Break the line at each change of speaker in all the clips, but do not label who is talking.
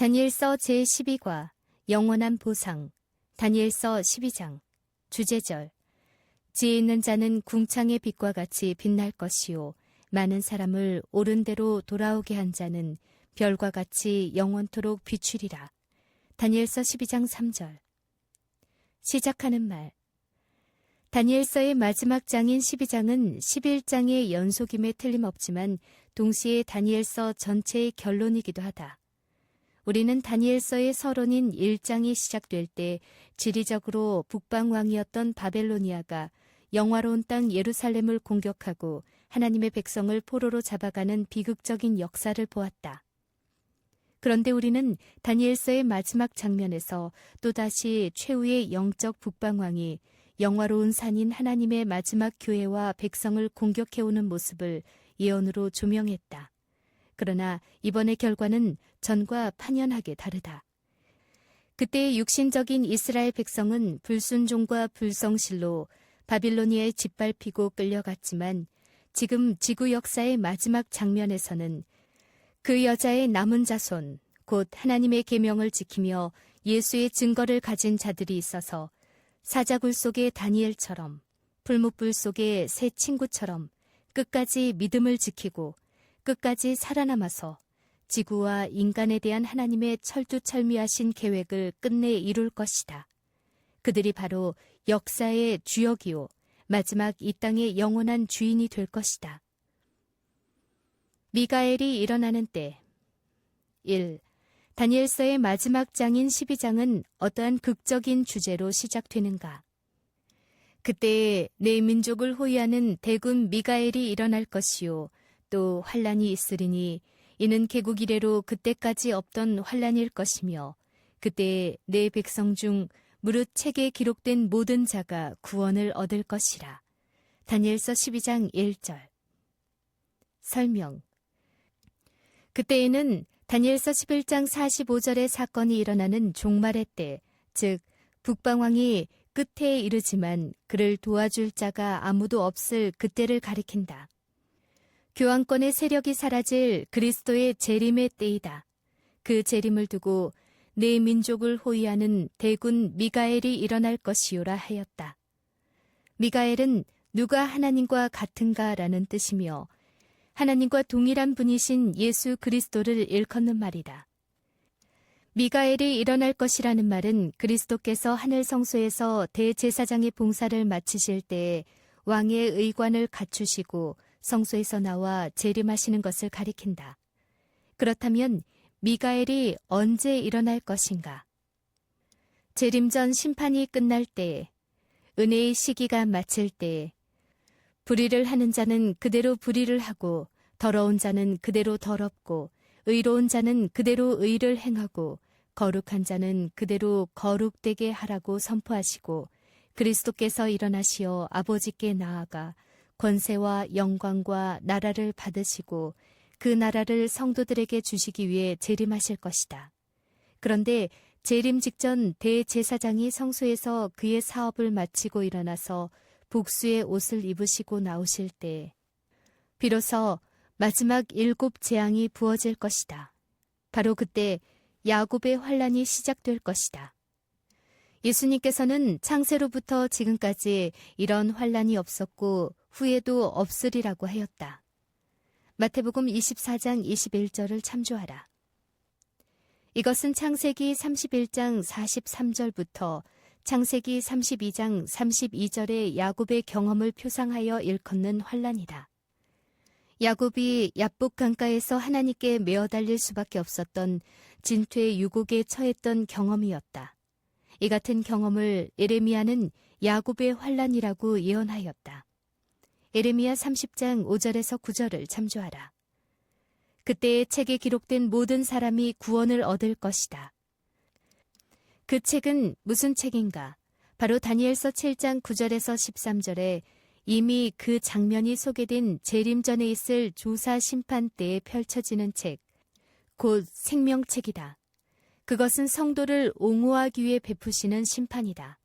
다니엘서 제12과 영원한 보상. 다니엘서 12장. 주제절. 지혜 있는 자는 궁창의 빛과 같이 빛날 것이요 많은 사람을 옳은 대로 돌아오게 한 자는 별과 같이 영원토록 비추리라. 다니엘서 12장 3절. 시작하는 말. 다니엘서의 마지막 장인 12장은 11장의 연속임에 틀림없지만 동시에 다니엘서 전체의 결론이기도 하다. 우리는 다니엘서의 서론인 1장이 시작될 때 지리적으로 북방왕이었던 바벨로니아가 영화로운 땅 예루살렘을 공격하고 하나님의 백성을 포로로 잡아가는 비극적인 역사를 보았다. 그런데 우리는 다니엘서의 마지막 장면에서 또다시 최후의 영적 북방왕이 영화로운 산인 하나님의 마지막 교회와 백성을 공격해오는 모습을 예언으로 조명했다. 그러나 이번의 결과는 전과 판연하게 다르다. 그때의 육신적인 이스라엘 백성은 불순종과 불성실로 바빌로니아에 짓밟히고 끌려갔지만 지금 지구 역사의 마지막 장면에서는 그 여자의 남은 자손, 곧 하나님의 계명을 지키며 예수의 증거를 가진 자들이 있어서 사자굴 속의 다니엘처럼 풀무불 속의 새 친구처럼 끝까지 믿음을 지키고 끝까지 살아남아서 지구와 인간에 대한 하나님의 철두철미하신 계획을 끝내 이룰 것이다. 그들이 바로 역사의 주역이요 마지막 이 땅의 영원한 주인이 될 것이다. 미가엘이 일어나는 때. 1. 다니엘서의 마지막 장인 12장은 어떠한 극적인 주제로 시작되는가? 그때 내 민족을 호위하는 대군 미가엘이 일어날 것이요 또 환란이 있으리니 이는 개국 이래로 그때까지 없던 환란일 것이며 그때 내 백성 중 무릇 책에 기록된 모든 자가 구원을 얻을 것이라. 다니엘서 12장 1절. 설명. 그때에는 다니엘서 11장 45절의 사건이 일어나는 종말의 때, 즉 북방왕이 끝에 이르지만 그를 도와줄 자가 아무도 없을 그때를 가리킨다. 교황권의 세력이 사라질 그리스도의 재림의 때이다. 그 재림을 두고 내 민족을 호위하는 대군 미가엘이 일어날 것이요라 하였다. 미가엘은 누가 하나님과 같은가라는 뜻이며 하나님과 동일한 분이신 예수 그리스도를 일컫는 말이다. 미가엘이 일어날 것이라는 말은 그리스도께서 하늘 성소에서 대제사장의 봉사를 마치실 때에 왕의 의관을 갖추시고 성소에서 나와 재림하시는 것을 가리킨다. 그렇다면 미가엘이 언제 일어날 것인가? 재림 전 심판이 끝날 때, 은혜의 시기가 마칠 때, 불의를 하는 자는 그대로 불의를 하고 더러운 자는 그대로 더럽고 의로운 자는 그대로 의를 행하고 거룩한 자는 그대로 거룩되게 하라고 선포하시고 그리스도께서 일어나시어 아버지께 나아가 권세와 영광과 나라를 받으시고 그 나라를 성도들에게 주시기 위해 재림하실 것이다. 그런데 재림 직전 대제사장이 성소에서 그의 사업을 마치고 일어나서 복수의 옷을 입으시고 나오실 때 비로소 마지막 7 재앙이 부어질 것이다. 바로 그때 야곱의 환란이 시작될 것이다. 예수님께서는 창세로부터 지금까지 이런 환란이 없었고 후에도 없으리라고 하였다. 마태복음 24장 21절을 참조하라. 이것은 창세기 31장 43절부터 창세기 32장 32절의 야곱의 경험을 표상하여 일컫는 환란이다. 야곱이 야복 강가에서 하나님께 메어 달릴 수밖에 없었던 진퇴 유곡에 처했던 경험이었다. 이 같은 경험을 예레미야는 야곱의 환란이라고 예언하였다. 예레미야 30장 5절에서 9절을 참조하라. 그때의 책에 기록된 모든 사람이 구원을 얻을 것이다. 그 책은 무슨 책인가? 바로 다니엘서 7장 9절에서 13절에 이미 그 장면이 소개된 재림 전에 있을 조사 심판 때에 펼쳐지는 책, 곧 생명책이다. 그것은 성도를 옹호하기 위해 베푸시는 심판이다.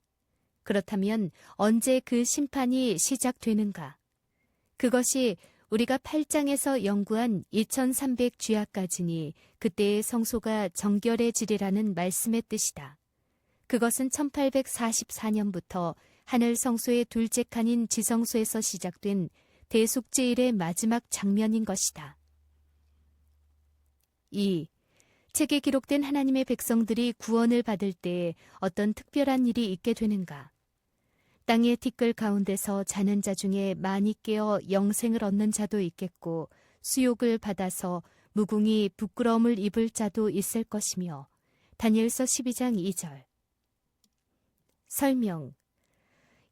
그렇다면 언제 그 심판이 시작되는가? 그것이 우리가 8장에서 연구한 2300주야까지니 그때의 성소가 정결해지리라는 말씀의 뜻이다. 그것은 1844년부터 하늘 성소의 둘째 칸인 지성소에서 시작된 대속죄일의 마지막 장면인 것이다. 2. 책에 기록된 하나님의 백성들이 구원을 받을 때 어떤 특별한 일이 있게 되는가? 땅의 티끌 가운데서 자는 자 중에 많이 깨어 영생을 얻는 자도 있겠고 수욕을 받아서 무궁히 부끄러움을 입을 자도 있을 것이며 다니엘서 12장 2절. 설명.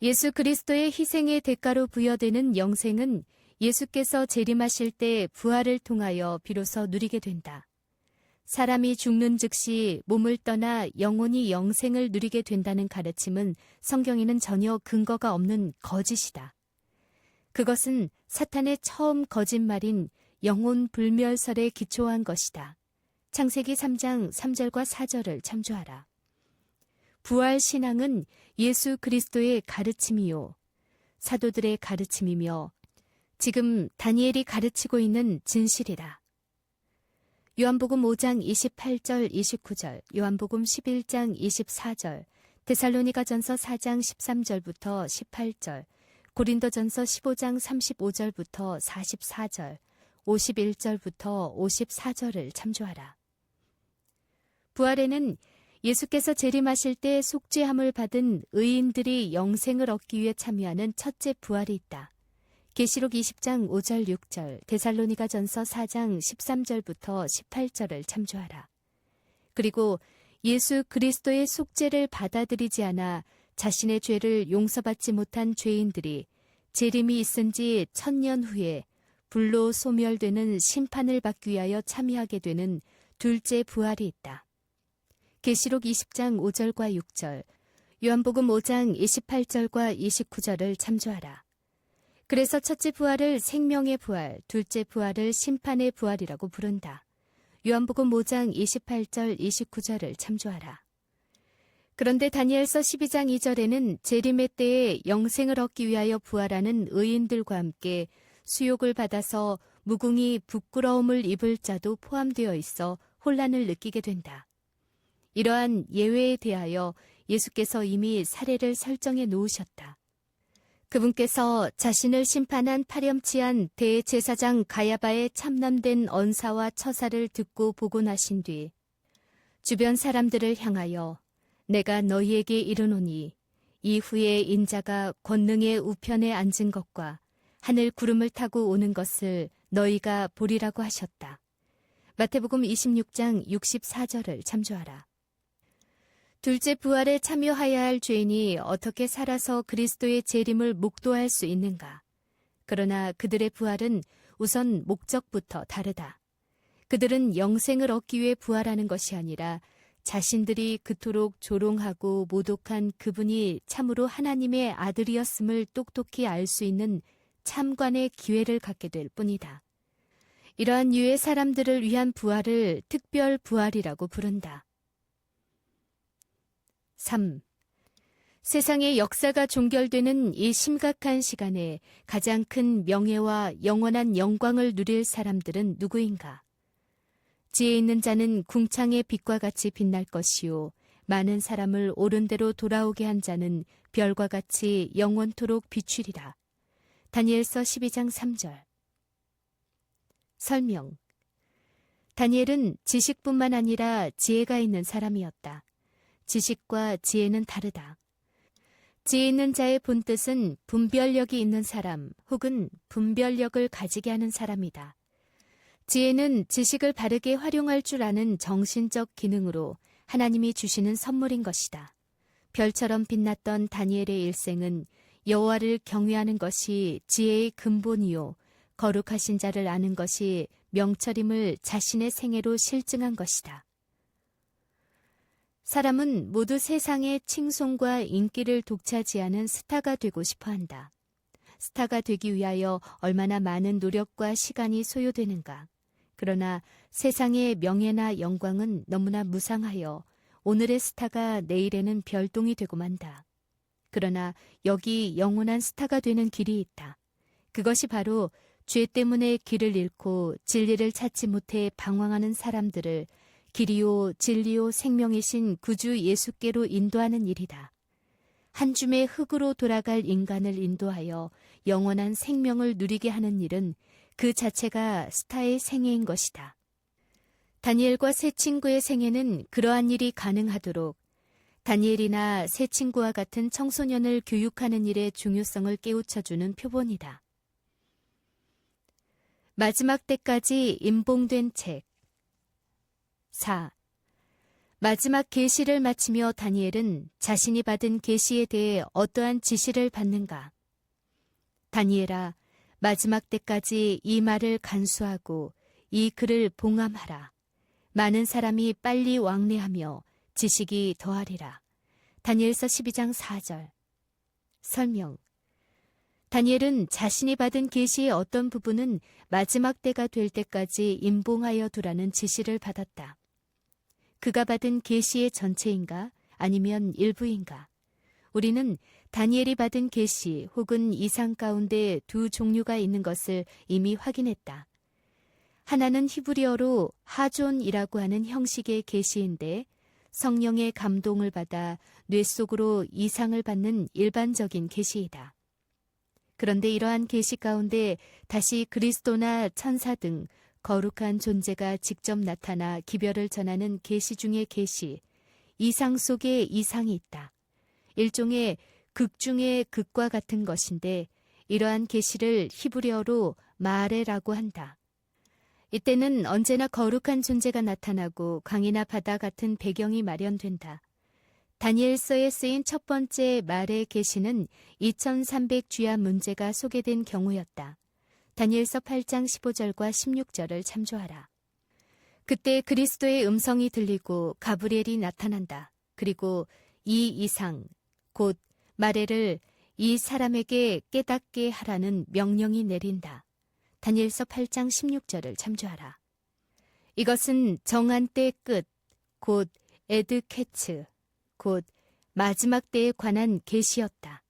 예수 그리스도의 희생의 대가로 부여되는 영생은 예수께서 재림하실 때 부활을 통하여 비로소 누리게 된다. 사람이 죽는 즉시 몸을 떠나 영원히 영생을 누리게 된다는 가르침은 성경에는 전혀 근거가 없는 거짓이다. 그것은 사탄의 처음 거짓말인 영혼 불멸설에 기초한 것이다. 창세기 3장 3절과 4절을 참조하라. 부활 신앙은 예수 그리스도의 가르침이요 사도들의 가르침이며 지금 다니엘이 가르치고 있는 진실이다. 요한복음 5장 28절 29절, 요한복음 11장 24절, 데살로니가전서 4장 13절부터 18절, 고린도전서 15장 35절부터 44절, 51절부터 54절을 참조하라. 부활에는 예수께서 재림하실 때 속죄함을 받은 의인들이 영생을 얻기 위해 참여하는 첫째 부활이 있다. 계시록 20장 5절 6절, 데살로니가전서 4장 13절부터 18절을 참조하라. 그리고 예수 그리스도의 속죄를 받아들이지 않아 자신의 죄를 용서받지 못한 죄인들이 재림이 있은 지 1000년 후에 불로 소멸되는 심판을 받기 위하여 참여하게 되는 둘째 부활이 있다. 계시록 20장 5절과 6절, 요한복음 5장 28절과 29절을 참조하라. 그래서 첫째 부활을 생명의 부활, 둘째 부활을 심판의 부활이라고 부른다. 요한복음 5장 28절 29절을 참조하라. 그런데 다니엘서 12장 2절에는 재림의 때에 영생을 얻기 위하여 부활하는 의인들과 함께 수욕을 받아서 무궁히 부끄러움을 입을 자도 포함되어 있어 혼란을 느끼게 된다. 이러한 예외에 대하여 예수께서 이미 사례를 설정해 놓으셨다. 그분께서 자신을 심판한 파렴치한 대제사장 가야바의 참남된 언사와 처사를 듣고 보고 나신 뒤 주변 사람들을 향하여 내가 너희에게 이르노니 이후에 인자가 권능의 우편에 앉은 것과 하늘 구름을 타고 오는 것을 너희가 보리라고 하셨다. 마태복음 26장 64절을 참조하라. 둘째 부활에 참여하여야 할 죄인이 어떻게 살아서 그리스도의 재림을 목도할 수 있는가? 그러나 그들의 부활은 우선 목적부터 다르다. 그들은 영생을 얻기 위해 부활하는 것이 아니라 자신들이 그토록 조롱하고 모독한 그분이 참으로 하나님의 아들이었음을 똑똑히 알 수 있는 참관의 기회를 갖게 될 뿐이다. 이러한 유의 사람들을 위한 부활을 특별 부활이라고 부른다. 3. 세상의 역사가 종결되는 이 심각한 시간에 가장 큰 명예와 영원한 영광을 누릴 사람들은 누구인가? 지혜 있는 자는 궁창의 빛과 같이 빛날 것이요 많은 사람을 옳은 대로 돌아오게 한 자는 별과 같이 영원토록 비추리라. 다니엘서 12장 3절. 설명. 다니엘은 지식뿐만 아니라 지혜가 있는 사람이었다. 지식과 지혜는 다르다. 지혜 있는 자의 본뜻은 분별력이 있는 사람 혹은 분별력을 가지게 하는 사람이다. 지혜는 지식을 바르게 활용할 줄 아는 정신적 기능으로 하나님이 주시는 선물인 것이다. 별처럼 빛났던 다니엘의 일생은 여호와를 경외하는 것이 지혜의 근본이요 거룩하신 자를 아는 것이 명철임을 자신의 생애로 실증한 것이다. 사람은 모두 세상의 칭송과 인기를 독차지하는 스타가 되고 싶어 한다. 스타가 되기 위하여 얼마나 많은 노력과 시간이 소요되는가. 그러나 세상의 명예나 영광은 너무나 무상하여 오늘의 스타가 내일에는 별똥이 되고 만다. 그러나 여기 영원한 스타가 되는 길이 있다. 그것이 바로 죄 때문에 길을 잃고 진리를 찾지 못해 방황하는 사람들을 길이요 진리요 생명이신 구주 예수께로 인도하는 일이다. 한 줌의 흙으로 돌아갈 인간을 인도하여 영원한 생명을 누리게 하는 일은 그 자체가 스타의 생애인 것이다. 다니엘과 세 친구의 생애는 그러한 일이 가능하도록 다니엘이나 세 친구와 같은 청소년을 교육하는 일의 중요성을 깨우쳐주는 표본이다. 마지막 때까지 임봉된 책 4. 마지막 계시를 마치며 다니엘은 자신이 받은 계시에 대해 어떠한 지시를 받는가? 다니엘아, 마지막 때까지 이 말을 간수하고 이 글을 봉함하라. 많은 사람이 빨리 왕래하며 지식이 더하리라. 다니엘서 12장 4절. 설명. 다니엘은 자신이 받은 계시의 어떤 부분은 마지막 때가 될 때까지 임봉하여 두라는 지시를 받았다. 그가 받은 계시의 전체인가 아니면 일부인가? 우리는 다니엘이 받은 계시 혹은 이상 가운데 두 종류가 있는 것을 이미 확인했다. 하나는 히브리어로 하존이라고 하는 형식의 계시인데 성령의 감동을 받아 뇌 속으로 이상을 받는 일반적인 계시이다. 그런데 이러한 계시 가운데 다시 그리스도나 천사 등 거룩한 존재가 직접 나타나 기별을 전하는 계시 중의 계시, 이상 속에 이상이 있다. 일종의 극 중의 극과 같은 것인데 이러한 계시를 히브리어로 마레라고 한다. 이때는 언제나 거룩한 존재가 나타나고 강이나 바다 같은 배경이 마련된다. 다니엘서에 쓰인 첫 번째 말의 계시는 2300주야 문제가 소개된 경우였다. 다니엘서 8장 15절과 16절을 참조하라. 그때 그리스도의 음성이 들리고 가브리엘이 나타난다. 그리고 이 이상, 곧 마레를 이 사람에게 깨닫게 하라는 명령이 내린다. 다니엘서 8장 16절을 참조하라. 이것은 정한 때의 끝, 곧 에드케츠, 곧 마지막 때에 관한 계시였다.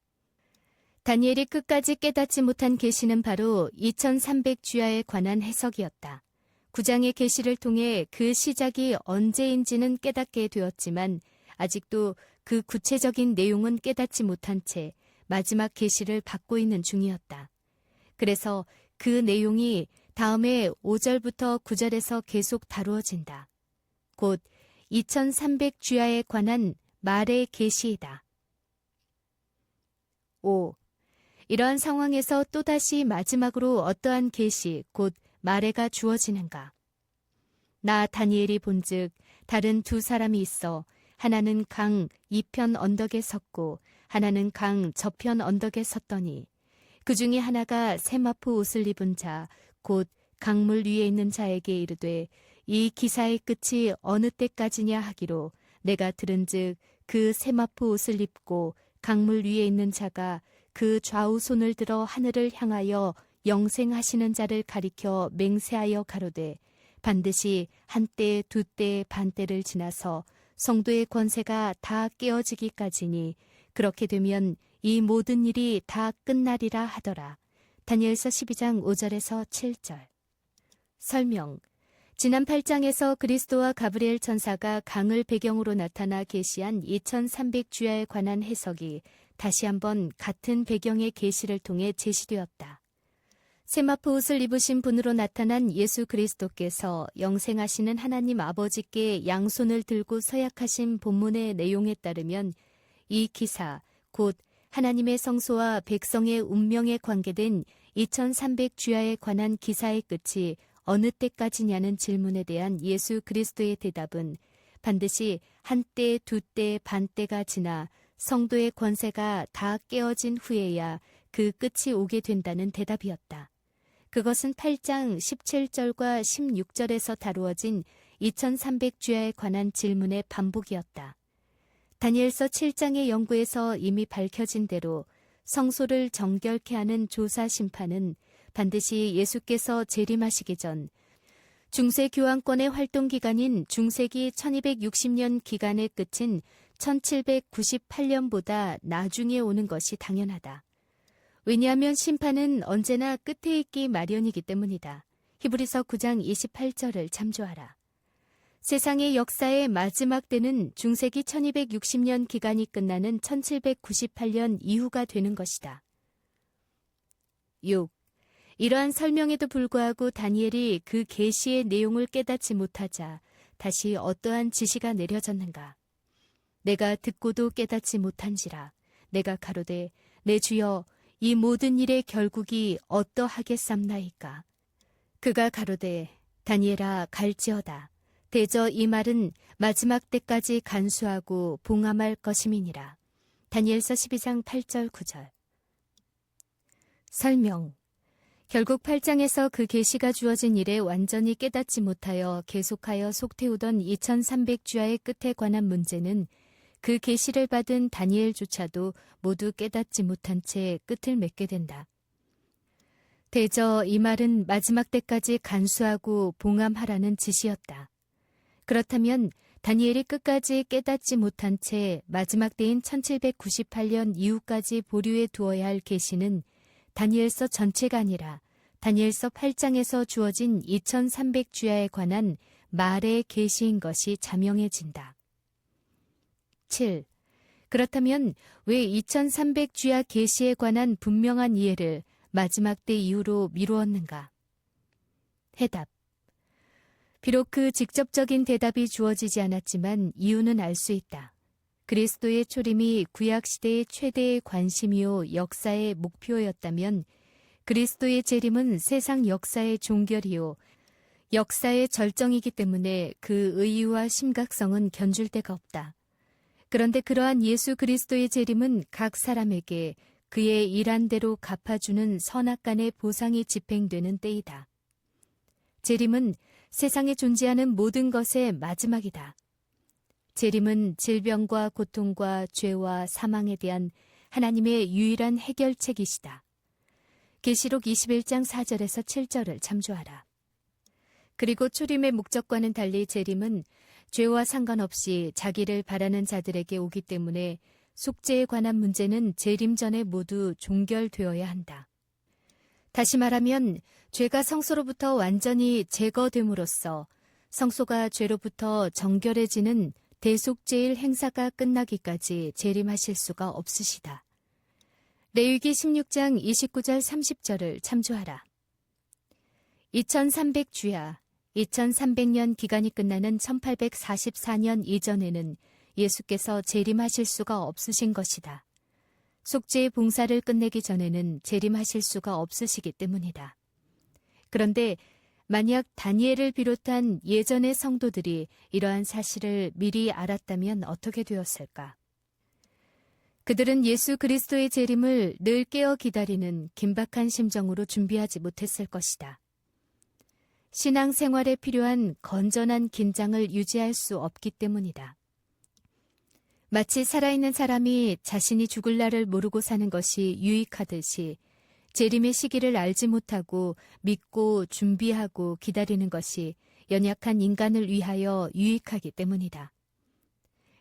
다니엘이 끝까지 깨닫지 못한 계시는 바로 2300주야에 관한 해석이었다. 9장의 계시를 통해 그 시작이 언제인지는 깨닫게 되었지만 아직도 그 구체적인 내용은 깨닫지 못한 채 마지막 계시를 받고 있는 중이었다. 그래서 그 내용이 다음에 5절부터 9절에서 계속 다루어진다. 곧 2300주야에 관한 말의 계시이다. 5. 이러한 상황에서 또다시 마지막으로 어떠한 계시, 곧 마레가 주어지는가? 나 다니엘이 본즉 다른 두 사람이 있어 하나는 강 이편 언덕에 섰고 하나는 강 저편 언덕에 섰더니 그 중에 하나가 세마포 옷을 입은 자, 곧 강물 위에 있는 자에게 이르되 이 기사의 끝이 어느 때까지냐 하기로 내가 들은즉 그 세마포 옷을 입고 강물 위에 있는 자가 그 좌우 손을 들어 하늘을 향하여 영생하시는 자를 가리켜 맹세하여 가로되 반드시 한때 두때 반때를 지나서 성도의 권세가 다 깨어지기까지니 그렇게 되면 이 모든 일이 다 끝나리라 하더라. 다니엘서 12장 5절에서 7절. 설명. 지난 8장에서 그리스도와 가브리엘 천사가 강을 배경으로 나타나 계시한 2300주야에 관한 해석이 다시 한번 같은 배경의 계시를 통해 제시되었다. 세마포 옷을 입으신 분으로 나타난 예수 그리스도께서 영생하시는 하나님 아버지께 양손을 들고 서약하신 본문의 내용에 따르면 이 기사, 곧 하나님의 성소와 백성의 운명에 관계된 2300주야에 관한 기사의 끝이 어느 때까지냐는 질문에 대한 예수 그리스도의 대답은 반드시 한때, 두때, 반때가 지나 성도의 권세가 다 깨어진 후에야 그 끝이 오게 된다는 대답이었다. 그것은 8장 17절과 16절에서 다루어진 2300주야에 관한 질문의 반복이었다. 다니엘서 7장의 연구에서 이미 밝혀진 대로 성소를 정결케 하는 조사 심판은 반드시 예수께서 재림하시기 전 중세 교황권의 활동 기간인 중세기 1260년 기간의 끝인 1798년보다 나중에 오는 것이 당연하다. 왜냐하면 심판은 언제나 끝에 있기 마련이기 때문이다. 히브리서 9장 28절을 참조하라. 세상의 역사의 마지막 때는 중세기 1260년 기간이 끝나는 1798년 이후가 되는 것이다. 6. 이러한 설명에도 불구하고 다니엘이 그 계시의 내용을 깨닫지 못하자 다시 어떠한 지시가 내려졌는가? 내가 듣고도 깨닫지 못한지라. 내가 가로되 내 주여 이 모든 일의 결국이 어떠하겠삼나이까? 그가 가로되 다니엘아 갈지어다. 대저 이 말은 마지막 때까지 간수하고 봉함할 것임이니라. 다니엘서 12장 8절 9절. 설명. 결국 8장에서 그 계시가 주어진 일에 완전히 깨닫지 못하여 계속하여 속태우던 2300주야의 끝에 관한 문제는 그 계시를 받은 다니엘조차도 모두 깨닫지 못한 채 끝을 맺게 된다. 대저 이 말은 마지막 때까지 간수하고 봉함하라는 지시였다. 그렇다면 다니엘이 끝까지 깨닫지 못한 채 마지막 때인 1798년 이후까지 보류해 두어야 할 계시는 다니엘서 전체가 아니라 다니엘서 8장에서 주어진 2300주야에 관한 말의 계시인 것이 자명해진다. 7. 그렇다면 왜 2300주야 계시에 관한 분명한 이해를 마지막 때 이후로 미루었는가? 해답. 비록 그 직접적인 대답이 주어지지 않았지만 이유는 알 수 있다. 그리스도의 초림이 구약시대의 최대의 관심이요 역사의 목표였다면 그리스도의 재림은 세상 역사의 종결이요 역사의 절정이기 때문에 그 의의와 심각성은 견줄 데가 없다. 그런데 그러한 예수 그리스도의 재림은 각 사람에게 그의 일한 대로 갚아주는 선악간의 보상이 집행되는 때이다. 재림은 세상에 존재하는 모든 것의 마지막이다. 재림은 질병과 고통과 죄와 사망에 대한 하나님의 유일한 해결책이시다. 계시록 21장 4절에서 7절을 참조하라. 그리고 초림의 목적과는 달리 재림은 죄와 상관없이 자기를 바라는 자들에게 오기 때문에 속죄에 관한 문제는 재림 전에 모두 종결되어야 한다. 다시 말하면 죄가 성소로부터 완전히 제거됨으로써 성소가 죄로부터 정결해지는 대속죄일 행사가 끝나기까지 재림하실 수가 없으시다. 레위기 16장 29절 30절을 참조하라. 2300주야, 2300년 기간이 끝나는 1844년 이전에는 예수께서 재림하실 수가 없으신 것이다. 속죄의 봉사를 끝내기 전에는 재림하실 수가 없으시기 때문이다. 그런데 만약 다니엘을 비롯한 예전의 성도들이 이러한 사실을 미리 알았다면 어떻게 되었을까? 그들은 예수 그리스도의 재림을 늘 깨어 기다리는 긴박한 심정으로 준비하지 못했을 것이다. 신앙생활에 필요한 건전한 긴장을 유지할 수 없기 때문이다. 마치 살아있는 사람이 자신이 죽을 날을 모르고 사는 것이 유익하듯이 재림의 시기를 알지 못하고 믿고 준비하고 기다리는 것이 연약한 인간을 위하여 유익하기 때문이다.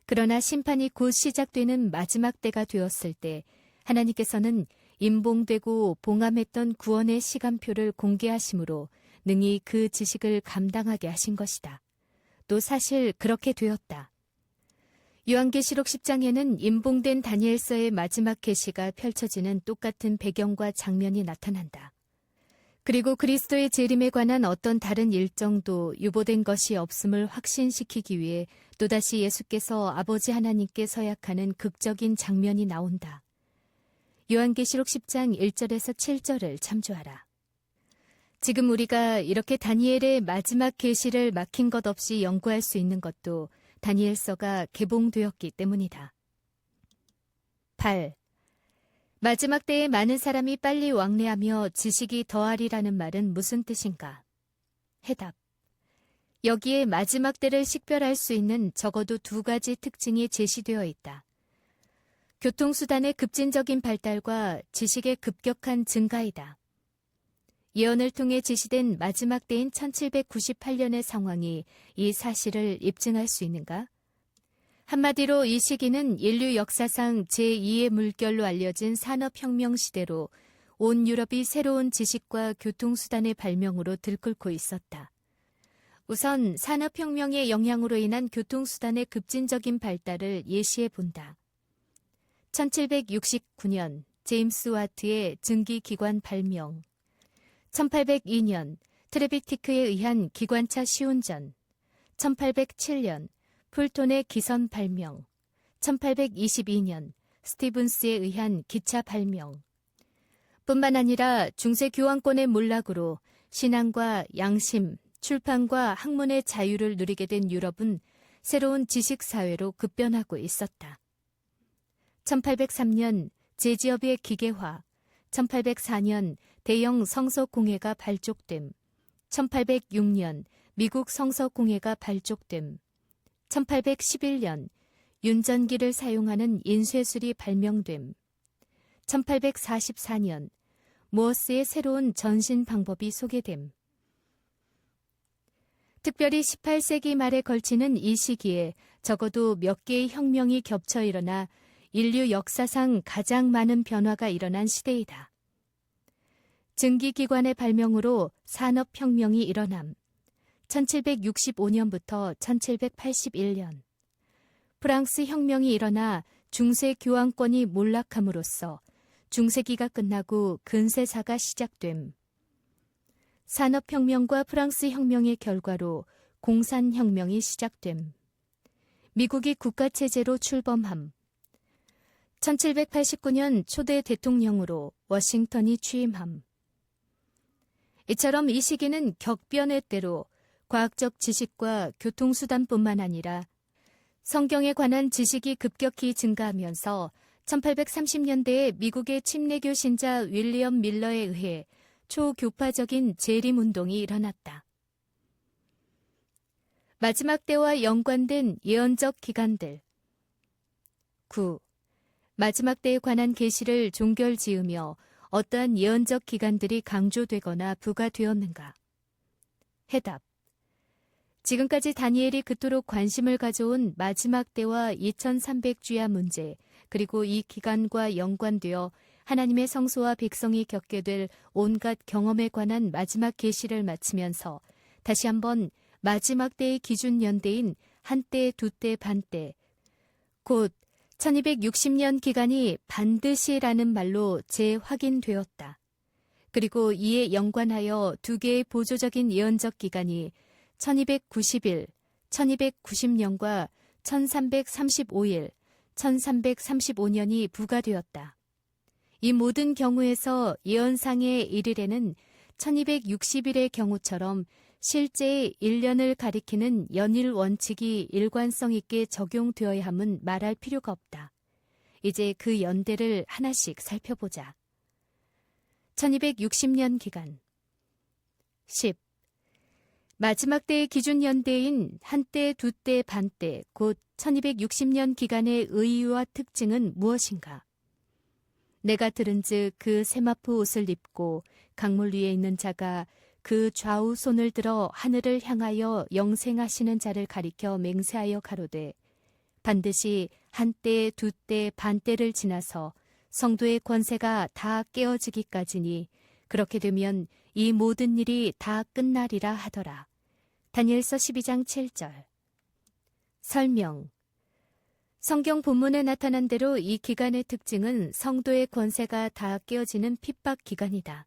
그러나 심판이 곧 시작되는 마지막 때가 되었을 때 하나님께서는 임봉되고 봉함했던 구원의 시간표를 공개하심으로 능히 그 지식을 감당하게 하신 것이다. 또 사실 그렇게 되었다. 요한계시록 10장에는 임봉된 다니엘서의 마지막 계시가 펼쳐지는 똑같은 배경과 장면이 나타난다. 그리고 그리스도의 재림에 관한 어떤 다른 일정도 유보된 것이 없음을 확신시키기 위해 또다시 예수께서 아버지 하나님께 서약하는 극적인 장면이 나온다. 요한계시록 10장 1절에서 7절을 참조하라. 지금 우리가 이렇게 다니엘의 마지막 계시를 막힌 것 없이 연구할 수 있는 것도 다니엘서가 개봉되었기 때문이다. 8. 마지막 때에 많은 사람이 빨리 왕래하며 지식이 더하리라는 말은 무슨 뜻인가? 해답. 여기에 마지막 때를 식별할 수 있는 적어도 두 가지 특징이 제시되어 있다. 교통수단의 급진적인 발달과 지식의 급격한 증가이다. 예언을 통해 제시된 마지막 때인 1798년의 상황이 이 사실을 입증할 수 있는가? 한마디로 이 시기는 인류 역사상 제2의 물결로 알려진 산업혁명 시대로 온 유럽이 새로운 지식과 교통수단의 발명으로 들끓고 있었다. 우선 산업혁명의 영향으로 인한 교통수단의 급진적인 발달을 예시해 본다. 1769년 제임스 와트의 증기기관 발명, 1802년 트레비티크에 의한 기관차 시운전, 1807년 풀톤의 기선 발명, 1822년 스티븐스에 의한 기차 발명. 뿐만 아니라 중세 교황권의 몰락으로 신앙과 양심, 출판과 학문의 자유를 누리게 된 유럽은 새로운 지식사회로 급변하고 있었다. 1803년 제지업의 기계화, 1804년 대형 성서공회가 발족됨, 1806년 미국 성서공회가 발족됨, 1811년 윤전기를 사용하는 인쇄술이 발명됨, 1844년 모어스의 새로운 전신 방법이 소개됨. 특별히 18세기 말에 걸치는 이 시기에 적어도 몇 개의 혁명이 겹쳐 일어나 인류 역사상 가장 많은 변화가 일어난 시대이다. 증기기관의 발명으로 산업혁명이 일어남. 1765년부터 1781년. 프랑스 혁명이 일어나 중세 교황권이 몰락함으로써 중세기가 끝나고 근세사가 시작됨. 산업혁명과 프랑스 혁명의 결과로 공산혁명이 시작됨. 미국이 국가체제로 출범함. 1789년 초대 대통령으로 워싱턴이 취임함. 이처럼 이 시기는 격변의 때로 과학적 지식과 교통수단뿐만 아니라 성경에 관한 지식이 급격히 증가하면서 1830년대에 미국의 침례교 신자 윌리엄 밀러에 의해 초교파적인 재림운동이 일어났다. 마지막 때와 연관된 예언적 기간들. 9. 마지막 때에 관한 계시를 종결지으며 어떠한 예언적 기간들이 강조되거나 부과되었는가? 해답. 지금까지 다니엘이 그토록 관심을 가져온 마지막 때와 2300주야 문제, 그리고 이 기간과 연관되어 하나님의 성소와 백성이 겪게 될 온갖 경험에 관한 마지막 계시를 마치면서 다시 한번 마지막 때의 기준 연대인 한때, 두때, 반때, 곧 1260년 기간이 반드시라는 말로 재확인되었다. 그리고 이에 연관하여 두 개의 보조적인 예언적 기간이 1291, 1290년과 1335일, 1335년이 부과되었다. 이 모든 경우에서 예언상의 1일에는 1260일의 경우처럼 실제의 1년을 가리키는 연일 원칙이 일관성 있게 적용되어야 함은 말할 필요가 없다. 이제 그 연대를 하나씩 살펴보자. 1260년 기간 10. 마지막 때의 기준 연대인 한때, 두때, 반때, 곧 1260년 기간의 의의와 특징은 무엇인가? 내가 들은즉 그 세마포 옷을 입고 강물 위에 있는 자가 그 좌우 손을 들어 하늘을 향하여 영생하시는 자를 가리켜 맹세하여 가로되 반드시 한때, 두때, 반때를 지나서 성도의 권세가 다 깨어지기까지니 그렇게 되면 이 모든 일이 다 끝나리라 하더라. 다니엘서 12장 7절. 설명. 성경 본문에 나타난 대로 이 기간의 특징은 성도의 권세가 다 깨어지는 핍박 기간이다.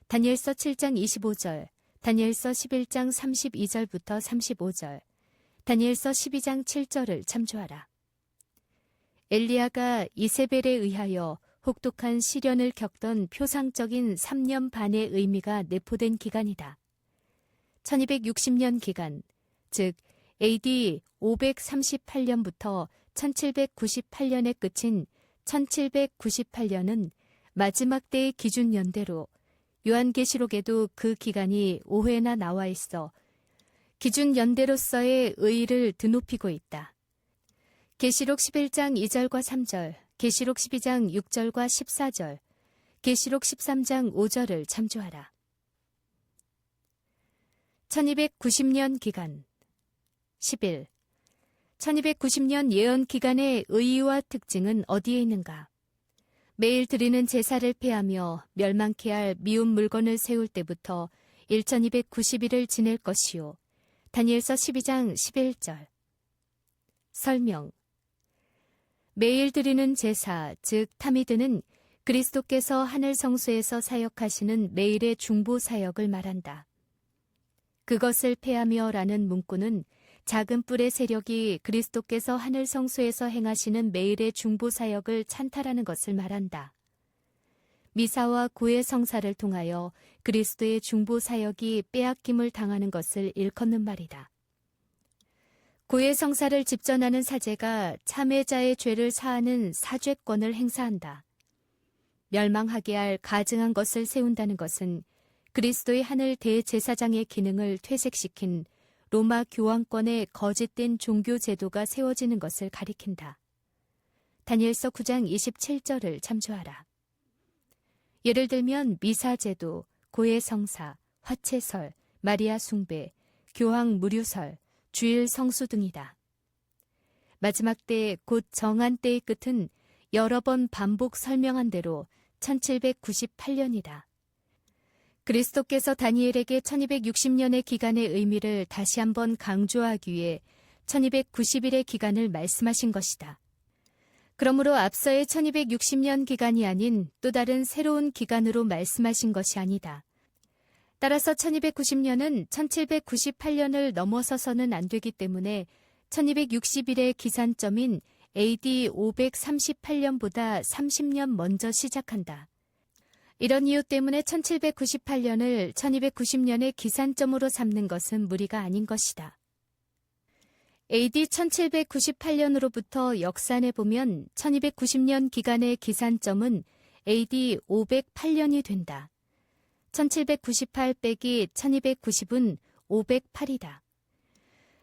다니엘서 7장 25절, 다니엘서 11장 32절부터 35절, 다니엘서 12장 7절을 참조하라. 엘리야가 이세벨에 의하여 혹독한 시련을 겪던 표상적인 3년 반의 의미가 내포된 기간이다. 1260년 기간, 즉 AD 538년부터 1798년에 끝인 1798년은 마지막 때의 기준 연대로 요한계시록에도 그 기간이 5회나 나와 있어 기준 연대로서의 의의를 드높이고 있다. 계시록 11장 2절과 3절, 계시록 12장 6절과 14절, 계시록 13장 5절을 참조하라. 1290년 기간 11. 1290년 예언 기간의 의의와 특징은 어디에 있는가? 매일 드리는 제사를 폐하며 멸망케 할 미운 물건을 세울 때부터 1290일을 지낼 것이요. 다니엘서 12장 11절. 설명. 매일 드리는 제사, 즉 타미드는 그리스도께서 하늘 성소에서 사역하시는 매일의 중보 사역을 말한다. 그것을 폐하며 라는 문구는 작은 뿔의 세력이 그리스도께서 하늘 성소에서 행하시는 매일의 중보 사역을 찬탈하는 것을 말한다. 미사와 구의 성사를 통하여 그리스도의 중보 사역이 빼앗김을 당하는 것을 일컫는 말이다. 구의 성사를 집전하는 사제가 참회자의 죄를 사하는 사죄권을 행사한다. 멸망하게 할 가증한 것을 세운다는 것은 그리스도의 하늘 대제사장의 기능을 퇴색시킨 로마 교황권의 거짓된 종교 제도가 세워지는 것을 가리킨다. 다니엘서 9장 27절을 참조하라. 예를 들면 미사제도, 고해 성사, 화채설, 마리아 숭배, 교황 무류설, 주일 성수 등이다. 마지막 때 곧 정한 때의 끝은 여러 번 반복 설명한 대로 1798년이다. 그리스도께서 다니엘에게 1260년의 기간의 의미를 다시 한번 강조하기 위해 1290일의 기간을 말씀하신 것이다. 그러므로 앞서의 1260년 기간이 아닌 또 다른 새로운 기간으로 말씀하신 것이 아니다. 따라서 1290년은 1798년을 넘어서서는 안 되기 때문에 1260일의 기산점인 AD 538년보다 30년 먼저 시작한다. 이런 이유 때문에 1798년을 1290년의 기산점으로 삼는 것은 무리가 아닌 것이다. AD 1798년으로부터 역산해 보면 1290년 기간의 기산점은 AD 508년이 된다. 1798 빼기 1290은 508이다.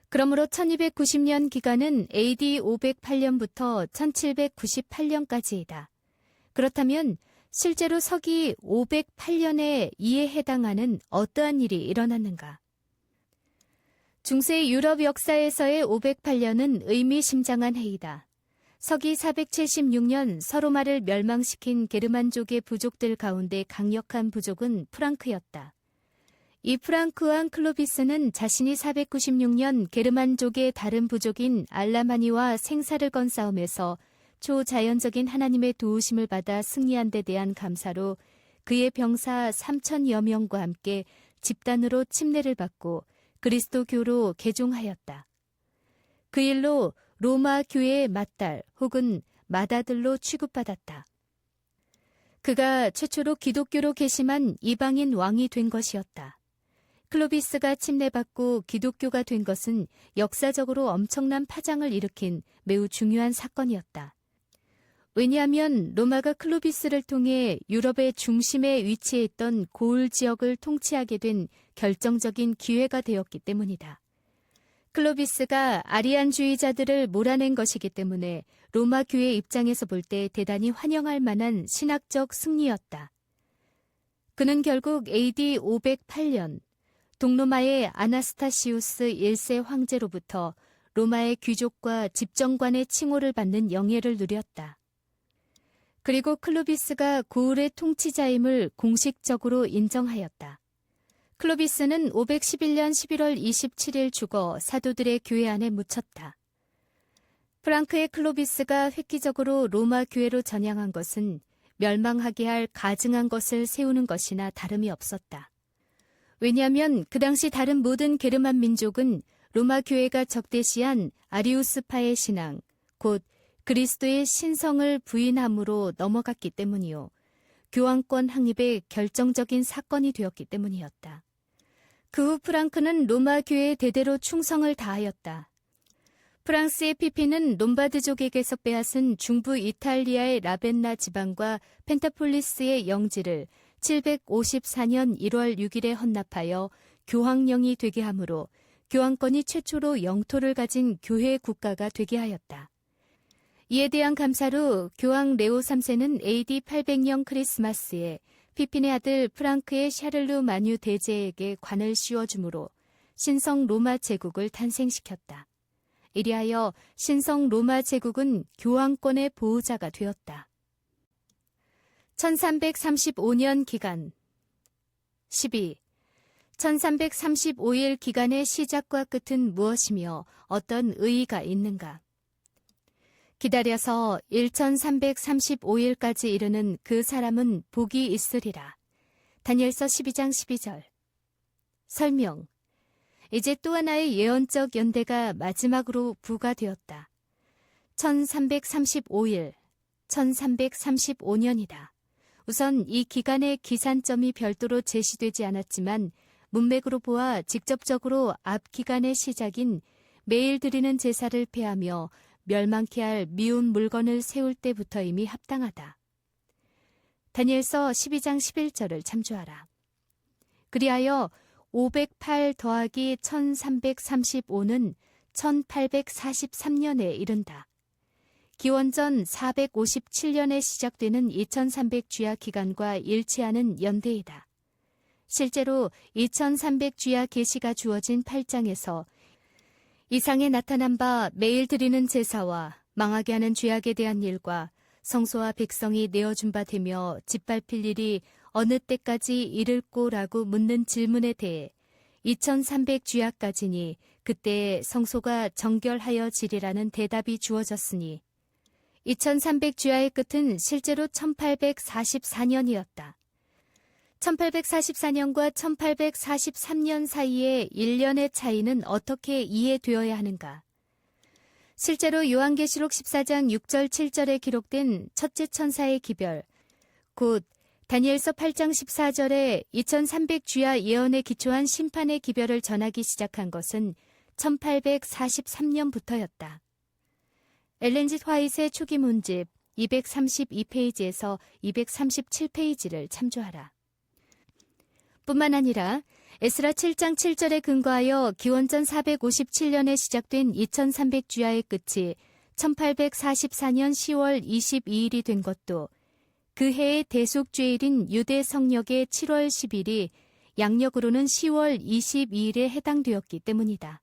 그러므로 1290년 기간은 AD 508년부터 1798년까지이다. 그렇다면 실제로 서기 508년에 이에 해당하는 어떠한 일이 일어났는가? 중세 유럽 역사에서의 508년은 의미심장한 해이다. 서기 476년 서로마를 멸망시킨 게르만족의 부족들 가운데 강력한 부족은 프랑크였다. 이 프랑크 왕 클로비스는 자신이 496년 게르만족의 다른 부족인 알라마니와 생사를 건 싸움에서 초자연적인 하나님의 도우심을 받아 승리한 데 대한 감사로 그의 병사 3,000여 명과 함께 집단으로 침례를 받고 그리스도교로 개종하였다. 그 일로 로마 교회의 맏딸 혹은 맏아들로 취급받았다. 그가 최초로 기독교로 개심한 이방인 왕이 된 것이었다. 클로비스가 침례받고 기독교가 된 것은 역사적으로 엄청난 파장을 일으킨 매우 중요한 사건이었다. 왜냐하면 로마가 클로비스를 통해 유럽의 중심에 위치해 있던 고을 지역을 통치하게 된 결정적인 기회가 되었기 때문이다. 클로비스가 아리안주의자들을 몰아낸 것이기 때문에 로마 교회 입장에서 볼 때 대단히 환영할 만한 신학적 승리였다. 그는 결국 AD 508년 동로마의 아나스타시우스 1세 황제로부터 로마의 귀족과 집정관의 칭호를 받는 영예를 누렸다. 그리고 클로비스가 고을의 통치자임을 공식적으로 인정하였다. 클로비스는 511년 11월 27일 죽어 사도들의 교회 안에 묻혔다. 프랑크의 클로비스가 획기적으로 로마 교회로 전향한 것은 멸망하게 할 가증한 것을 세우는 것이나 다름이 없었다. 왜냐하면 그 당시 다른 모든 게르만 민족은 로마 교회가 적대시한 아리우스파의 신앙, 곧 그리스도의 신성을 부인함으로 넘어갔기 때문이요. 교황권 확립의 결정적인 사건이 되었기 때문이었다. 그 후 프랑크는 로마 교회에 대대로 충성을 다하였다. 프랑스의 피피는 롬바드족에게서 빼앗은 중부 이탈리아의 라벤나 지방과 펜타폴리스의 영지를 754년 1월 6일에 헌납하여 교황령이 되게 하므로 교황권이 최초로 영토를 가진 교회 국가가 되게 하였다. 이에 대한 감사로 교황 레오 3세는 AD 800년 크리스마스에 피핀의 아들 프랑크의 샤를루 마뉴 대제에게 관을 씌워주므로 신성 로마 제국을 탄생시켰다. 이리하여 신성 로마 제국은 교황권의 보호자가 되었다. 1335년 기간 12. 1335일 기간의 시작과 끝은 무엇이며 어떤 의의가 있는가? 기다려서 1335일까지 이르는 그 사람은 복이 있으리라. 다니엘서 12장 12절. 설명. 이제 또 하나의 예언적 연대가 마지막으로 부과되었다. 1335일, 1335년이다. 우선 이 기간의 기산점이 별도로 제시되지 않았지만 문맥으로 보아 직접적으로 앞 기간의 시작인 매일 드리는 제사를 폐하며 멸망케 할 미운 물건을 세울 때부터 이미 합당하다. 다니엘서 12장 11절을 참조하라. 그리하여 508 더하기 1335는 1843년에 이른다. 기원전 457년에 시작되는 2300주야 기간과 일치하는 연대이다. 실제로 2300주야 계시가 주어진 8장에서 이상에 나타난 바 매일 드리는 제사와 망하게 하는 죄악에 대한 일과 성소와 백성이 내어준 바 되며 짓밟힐 일이 어느 때까지 이를꼬라고 묻는 질문에 대해 2300주야까지니 그때 성소가 정결하여지리라는 대답이 주어졌으니 2300주야의 끝은 실제로 1844년이었다. 1844년과 1843년 사이의 1년의 차이는 어떻게 이해되어야 하는가? 실제로 요한계시록 14장 6절 7절에 기록된 첫째 천사의 기별, 곧 다니엘서 8장 14절에 2300주야 예언에 기초한 심판의 기별을 전하기 시작한 것은 1843년부터였다. 엘렌 지 화이트의 초기 문집 232페이지에서 237페이지를 참조하라. 뿐만 아니라 에스라 7장 7절에 근거하여 기원전 457년에 시작된 2300주야의 끝이 1844년 10월 22일이 된 것도 그 해의 대속죄일인 유대 성역의 7월 10일이 양력으로는 10월 22일에 해당되었기 때문이다.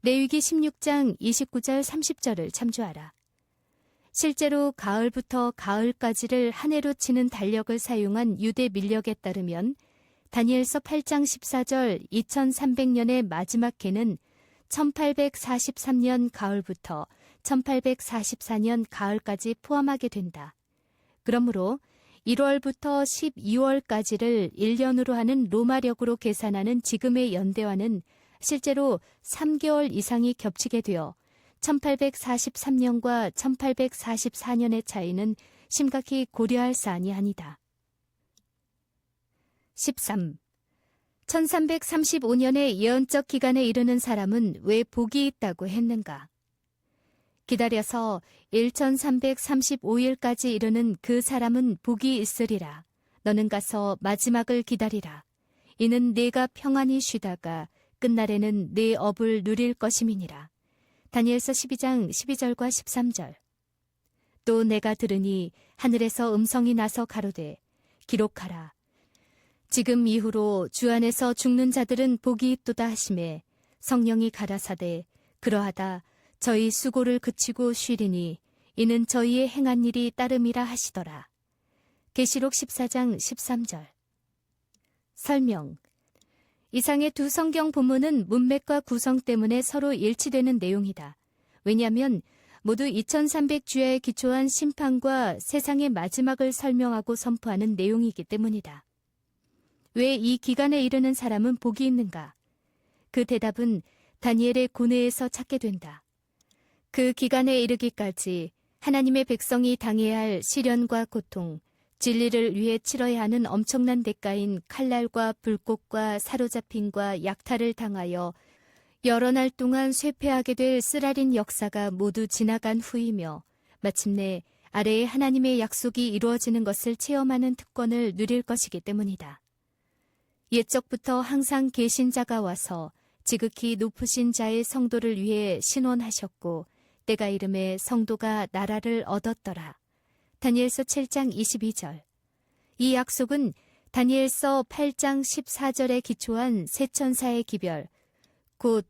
레위기 16장 29절 30절을 참조하라. 실제로 가을부터 가을까지를 한 해로 치는 달력을 사용한 유대 밀력에 따르면 다니엘서 8장 14절 2300년의 마지막 해는 1843년 가을부터 1844년 가을까지 포함하게 된다. 그러므로 1월부터 12월까지를 1년으로 하는 로마력으로 계산하는 지금의 연대와는 실제로 3개월 이상이 겹치게 되어 1843년과 1844년의 차이는 심각히 고려할 사안이 아니다. 13. 1335년의 예언적 기간에 이르는 사람은 왜 복이 있다고 했는가? 기다려서 1335일까지 이르는 그 사람은 복이 있으리라. 너는 가서 마지막을 기다리라. 이는 네가 평안히 쉬다가 끝날에는 네 업을 누릴 것임이니라. 다니엘서 12장 12절과 13절. 또 내가 들으니 하늘에서 음성이 나서 가로되 기록하라. 지금 이후로 주 안에서 죽는 자들은 복이 있도다 하시매 성령이 가라사대 그러하다 저희 수고를 그치고 쉬리니 이는 저희의 행한 일이 따름이라 하시더라. 계시록 14장 13절. 설명. 이상의 두 성경 본문은 문맥과 구성 때문에 서로 일치되는 내용이다. 왜냐하면 모두 2300주야에 기초한 심판과 세상의 마지막을 설명하고 선포하는 내용이기 때문이다. 왜 이 기간에 이르는 사람은 복이 있는가? 그 대답은 다니엘의 고뇌에서 찾게 된다. 그 기간에 이르기까지 하나님의 백성이 당해야 할 시련과 고통, 진리를 위해 치러야 하는 엄청난 대가인 칼날과 불꽃과 사로잡힘과 약탈을 당하여 여러 날 동안 쇠폐하게 될 쓰라린 역사가 모두 지나간 후이며 마침내 아래에 하나님의 약속이 이루어지는 것을 체험하는 특권을 누릴 것이기 때문이다. 옛적부터 항상 계신 자가 와서 지극히 높으신 자의 성도를 위해 신원하셨고 때가 이름에 성도가 나라를 얻었더라. 다니엘서 7장 22절. 이 약속은 다니엘서 8장 14절에 기초한 새 천사의 기별, 곧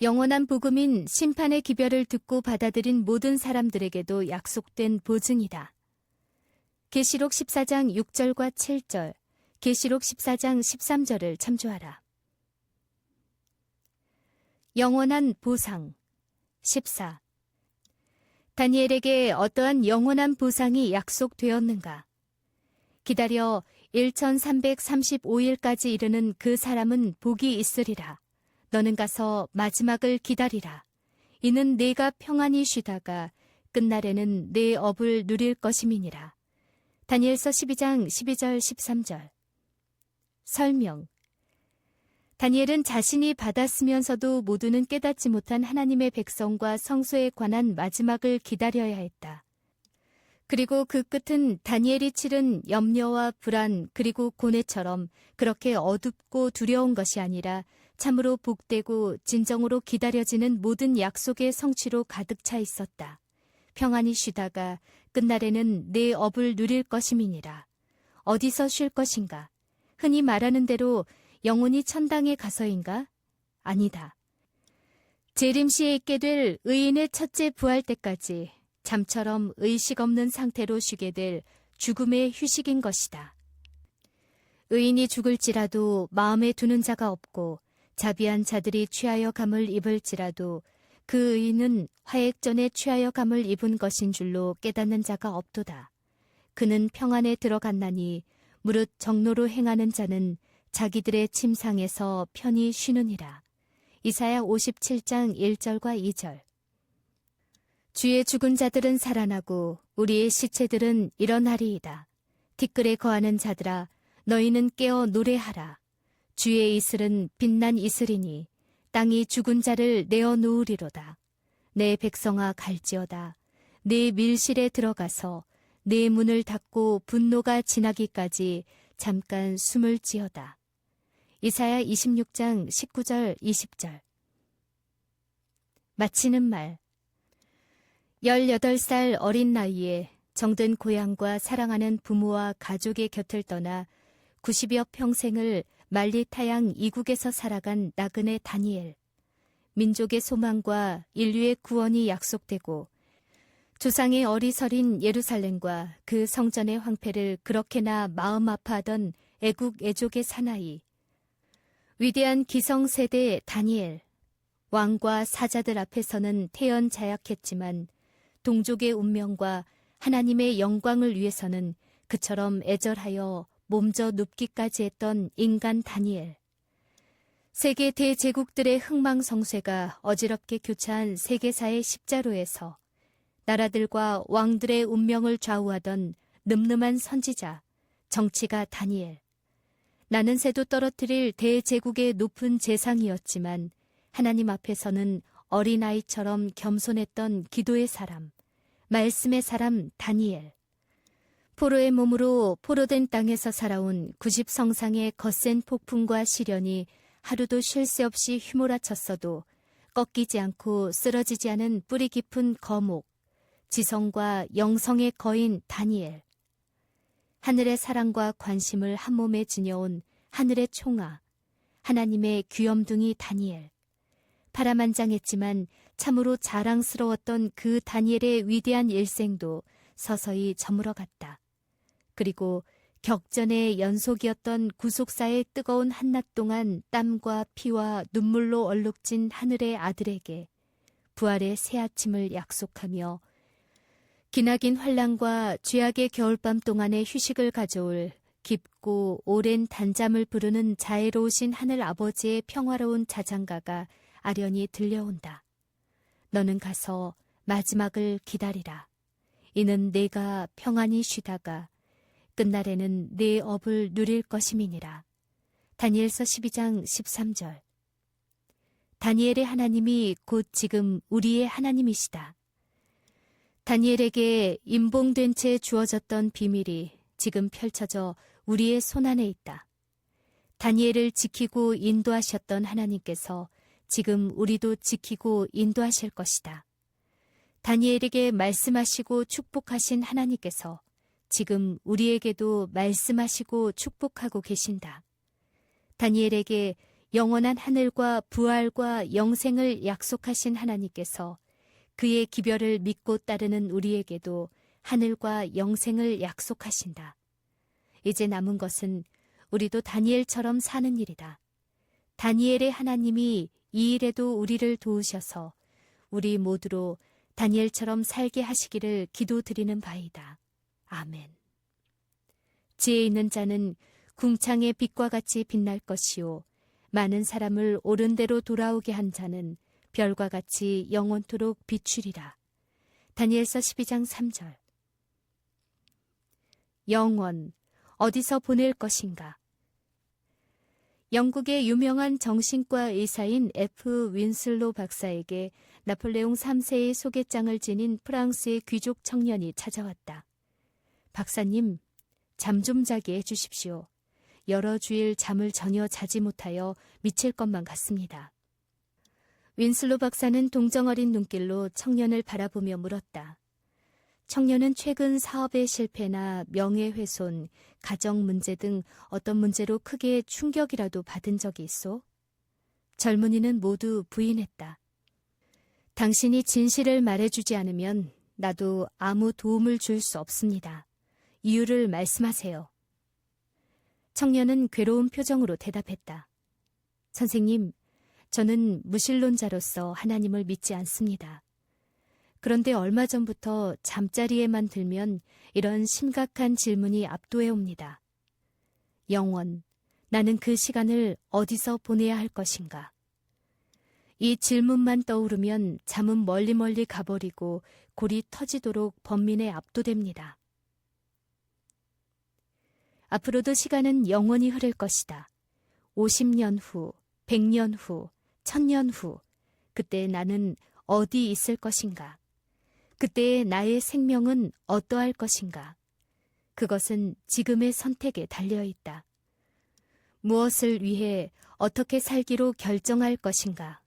영원한 복음인 심판의 기별을 듣고 받아들인 모든 사람들에게도 약속된 보증이다. 계시록 14장 6절과 7절, 계시록 14장 13절을 참조하라. 영원한 보상 14. 다니엘에게 어떠한 영원한 보상이 약속되었는가? 기다려 1335일까지 이르는 그 사람은 복이 있으리라. 너는 가서 마지막을 기다리라. 이는 내가 평안히 쉬다가 끝날에는 내 업을 누릴 것임이니라. 다니엘서 12장 12절 13절. 설명. 다니엘은 자신이 받았으면서도 모두는 깨닫지 못한 하나님의 백성과 성소에 관한 마지막을 기다려야 했다. 그리고 그 끝은 다니엘이 치른 염려와 불안 그리고 고뇌처럼 그렇게 어둡고 두려운 것이 아니라 참으로 복되고 진정으로 기다려지는 모든 약속의 성취로 가득 차 있었다. 평안히 쉬다가 끝날에는 내 업을 누릴 것임이니라. 어디서 쉴 것인가? 흔히 말하는 대로 영혼이 천당에 가서인가? 아니다. 재림시에 있게 될 의인의 첫째 부활 때까지 잠처럼 의식 없는 상태로 쉬게 될 죽음의 휴식인 것이다. 의인이 죽을지라도 마음에 두는 자가 없고 자비한 자들이 취하여 감을 입을지라도 그 의인은 화액전에 취하여 감을 입은 것인 줄로 깨닫는 자가 없도다. 그는 평안에 들어갔나니 무릇 정로로 행하는 자는 자기들의 침상에서 편히 쉬느니라. 이사야 57장 1절과 2절. 주의 죽은 자들은 살아나고 우리의 시체들은 일어나리이다. 티끌에 거하는 자들아 너희는 깨어 노래하라. 주의 이슬은 빛난 이슬이니 땅이 죽은 자를 내어 놓으리로다. 내 백성아 갈지어다. 내 밀실에 들어가서 내 문을 닫고 분노가 지나기까지 잠깐 숨을 지어다. 이사야 26장 19절 20절. 마치는 말. 18살 어린 나이에 정든 고향과 사랑하는 부모와 가족의 곁을 떠나 90여 평생을 만리타양 이국에서 살아간 나그네 다니엘. 민족의 소망과 인류의 구원이 약속되고 조상의 어리서린 예루살렘과 그 성전의 황폐를 그렇게나 마음 아파하던 애국 애족의 사나이. 위대한 기성세대 다니엘. 왕과 사자들 앞에서는 태연자약했지만 동족의 운명과 하나님의 영광을 위해서는 그처럼 애절하여 몸져 눕기까지 했던 인간 다니엘. 세계 대제국들의 흥망성쇠가 어지럽게 교차한 세계사의 십자로에서 나라들과 왕들의 운명을 좌우하던 늠름한 선지자, 정치가 다니엘. 나는 새도 떨어뜨릴 대제국의 높은 재상이었지만 하나님 앞에서는 어린아이처럼 겸손했던 기도의 사람, 말씀의 사람 다니엘. 포로의 몸으로 포로된 땅에서 살아온 90성상의 거센 폭풍과 시련이 하루도 쉴 새 없이 휘몰아쳤어도 꺾이지 않고 쓰러지지 않은 뿌리 깊은 거목, 지성과 영성의 거인 다니엘. 하늘의 사랑과 관심을 한 몸에 지녀온 하늘의 총아, 하나님의 귀염둥이 다니엘. 파란만장했지만 참으로 자랑스러웠던 그 다니엘의 위대한 일생도 서서히 저물어갔다. 그리고 격전의 연속이었던 구속사의 뜨거운 한낮 동안 땀과 피와 눈물로 얼룩진 하늘의 아들에게 부활의 새 아침을 약속하며 기나긴 환난과 죄악의 겨울밤 동안의 휴식을 가져올 깊고 오랜 단잠을 부르는 자애로우신 하늘 아버지의 평화로운 자장가가 아련히 들려온다. 너는 가서 마지막을 기다리라. 이는 내가 평안히 쉬다가 끝날에는 내 업을 누릴 것임이니라. 다니엘서 12장 13절. 다니엘의 하나님이 곧 지금 우리의 하나님이시다. 다니엘에게 임봉된 채 주어졌던 비밀이 지금 펼쳐져 우리의 손안에 있다. 다니엘을 지키고 인도하셨던 하나님께서 지금 우리도 지키고 인도하실 것이다. 다니엘에게 말씀하시고 축복하신 하나님께서 지금 우리에게도 말씀하시고 축복하고 계신다. 다니엘에게 영원한 하늘과 부활과 영생을 약속하신 하나님께서 그의 기별을 믿고 따르는 우리에게도 하늘과 영생을 약속하신다. 이제 남은 것은 우리도 다니엘처럼 사는 일이다. 다니엘의 하나님이 이 일에도 우리를 도우셔서 우리 모두로 다니엘처럼 살게 하시기를 기도드리는 바이다. 아멘. 지혜 있는 자는 궁창의 빛과 같이 빛날 것이요 많은 사람을 옳은 대로 돌아오게 한 자는 별과 같이 영원토록 비추리라. 다니엘서 12장 3절. 영원, 어디서 보낼 것인가? 영국의 유명한 정신과 의사인 F. 윈슬로 박사에게 나폴레옹 3세의 소개장을 지닌 프랑스의 귀족 청년이 찾아왔다. 박사님, 잠 좀 자게 해주십시오. 여러 주일 잠을 전혀 자지 못하여 미칠 것만 같습니다. 윈슬로 박사는 동정어린 눈길로 청년을 바라보며 물었다. 청년은 최근 사업의 실패나 명예훼손, 가정 문제 등 어떤 문제로 크게 충격이라도 받은 적이 있소? 젊은이는 모두 부인했다. 당신이 진실을 말해주지 않으면 나도 아무 도움을 줄 수 없습니다. 이유를 말씀하세요. 청년은 괴로운 표정으로 대답했다. 선생님, 저는 무신론자로서 하나님을 믿지 않습니다. 그런데 얼마 전부터 잠자리에만 들면 이런 심각한 질문이 압도해 옵니다. 영원, 나는 그 시간을 어디서 보내야 할 것인가? 이 질문만 떠오르면 잠은 멀리 가버리고 골이 터지도록 번민에 압도됩니다. 앞으로도 시간은 영원히 흐를 것이다. 50년 후, 100년 후, 1000년 후, 그때 나는 어디 있을 것인가? 그때의 나의 생명은 어떠할 것인가? 그것은 지금의 선택에 달려있다. 무엇을 위해 어떻게 살기로 결정할 것인가?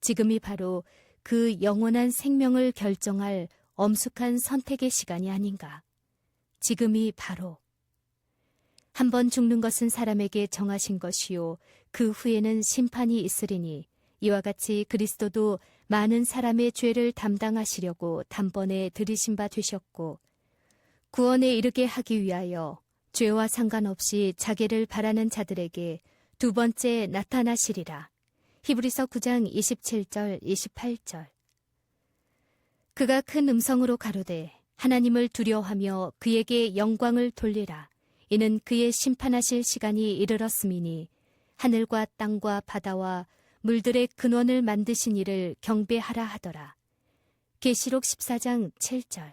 지금이 바로 그 영원한 생명을 결정할 엄숙한 선택의 시간이 아닌가? 지금이 바로 한 번 죽는 것은 사람에게 정하신 것이요 그 후에는 심판이 있으리니 이와 같이 그리스도도 많은 사람의 죄를 담당하시려고 단번에 들이신 바 되셨고 구원에 이르게 하기 위하여 죄와 상관없이 자기를 바라는 자들에게 두 번째 나타나시리라. 히브리서 9장 27절 28절. 그가 큰 음성으로 가로되 하나님을 두려워하며 그에게 영광을 돌리라. 이는 그의 심판하실 시간이 이르렀음이니 하늘과 땅과 바다와 물들의 근원을 만드신 이를 경배하라 하더라. 계시록 14장 7절.